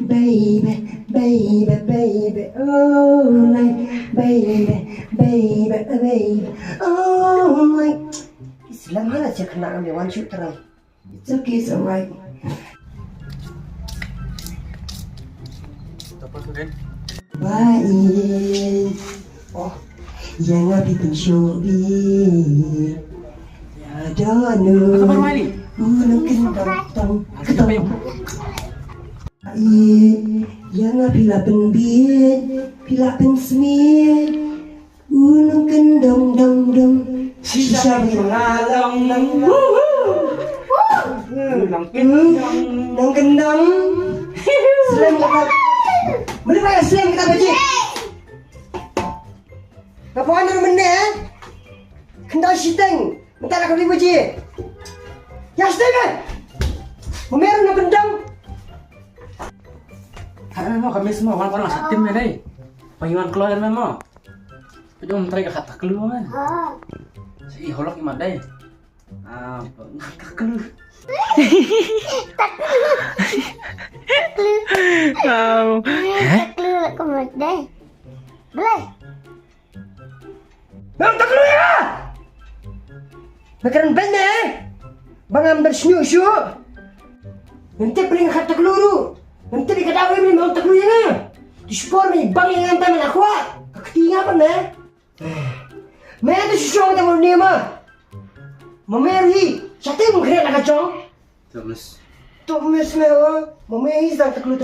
baby, baby, baby, oh, like, baby, baby, baby, oh, like. Islam mana cak kena ambil one shoot terang. It's okay, it's alright. Apa tu, Den? Baik. Oh, yang api pensyobi. Ya danu. Apa baru ni? Gunung kendang. Kita payung. Yang pila penbit, pila pensmit, gunung kendang dang dang, sisa mengalong dang dang kendang, selain kata, boleh bayar selain kita baca. Apa anda mana? Kendang siteng, minta nak beli baca. Ya siteng kan? Memerah nak kendang. Ano kami semua orang-orang sa tim na day. Payuan keluar na mo. Pwede tayo kata keluar kan. Sa iholok ima day. Kakelu. Taklu nak kemat day. Boleh. Bang taklu ya. Makanan benda. Bang ambil snyu. Nanti paling kata keluru. Nanti diketahui ni mau tak luya na. Di sport ni bang yang antai mana kuat. Ketinggalan apa ni? Mana tu susah kita mau ni mah. Memeri, siapa yang mengkhianat nak kacau? Thomas. Thomas mah, memeri sang taklu.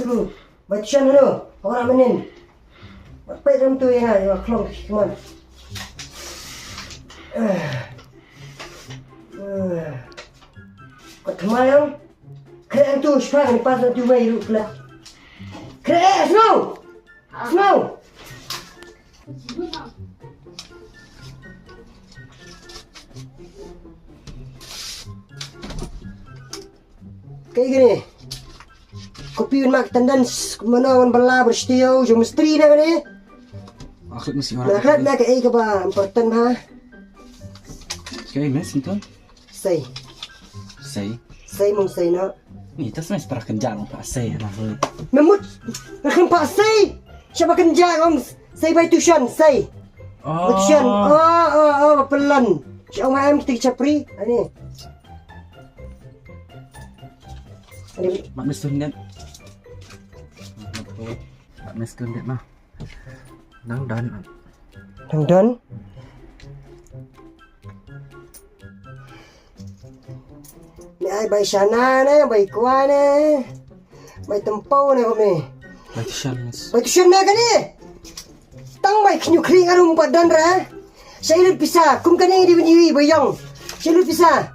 Baca mana? Orang menin. Apa yang tu yang ada kelong cuman. Kau kemana? Keren tu, sekarang ni pasal tu bayi ruk lah. Keren, snow! Snow! Kayak gini. Kopi mak tendans mana orang bela bersetiu, jom misteri nak ni. Maksud mesti orang. Nak nak kayak apa? Important ha. Kaya mes itu. Say. Say mong say nak. Ni tas mes para kenjang pa say na. Memut. Nak pak say. Siapa kenjang om? Say by tution, say. Tution. Pelan. Siapa main kita capri? Ini. Mak mes tundet. Mak mes tundet mah. Nang dan. Ni bay sana ni, bay kuah ni, bay tempau ni kau ni. Bay tuition ni kan ni? Tang bay kinyu kering arum badan ra. Saya lu pisah, kum kan yang di bini bayang. Saya lu pisah.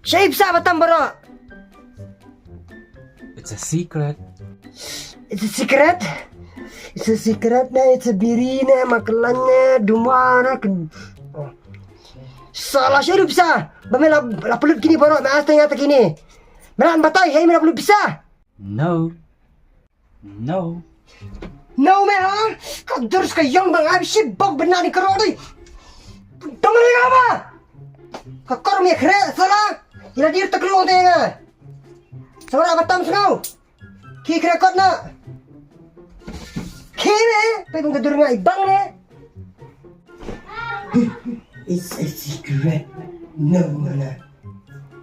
Saya pisah batam bro. It's a secret. It's a secret. It's a secret na, it's a biri na, makalannya, dumana kan. Salah saya lu pisah. Bagaimana la pelut kini baru mas tengah tak kini. Meran batai, hey mana pelut pisah? No, meh ha? Kau terus ke yang bang habis bog benar ni kerok ni. Teman ni apa? Kau kor mi kere salah. Ila dir tak keluar tengah. Sama batam senau. Ki kere kot nak. Ki meh, pun kedur ngai bang ni. It's a secret. No, mana.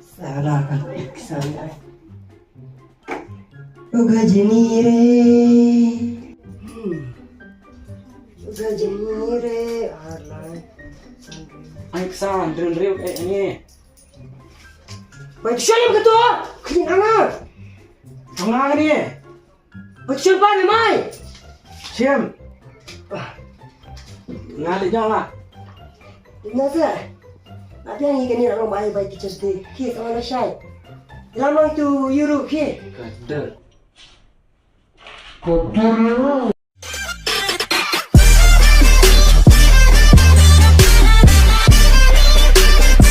Salah kan sana. Oga jenire. Oga jenire. Alai. ay kesan drill ni. Baik siapa betul? Kini anak. Tengah ni. Betul apa ni mai? Siam. Ngali jangan. Nasa. Ada yang ini nak baik teacher day. Ki kawan syai. Lama tu Euro ki. Kedel.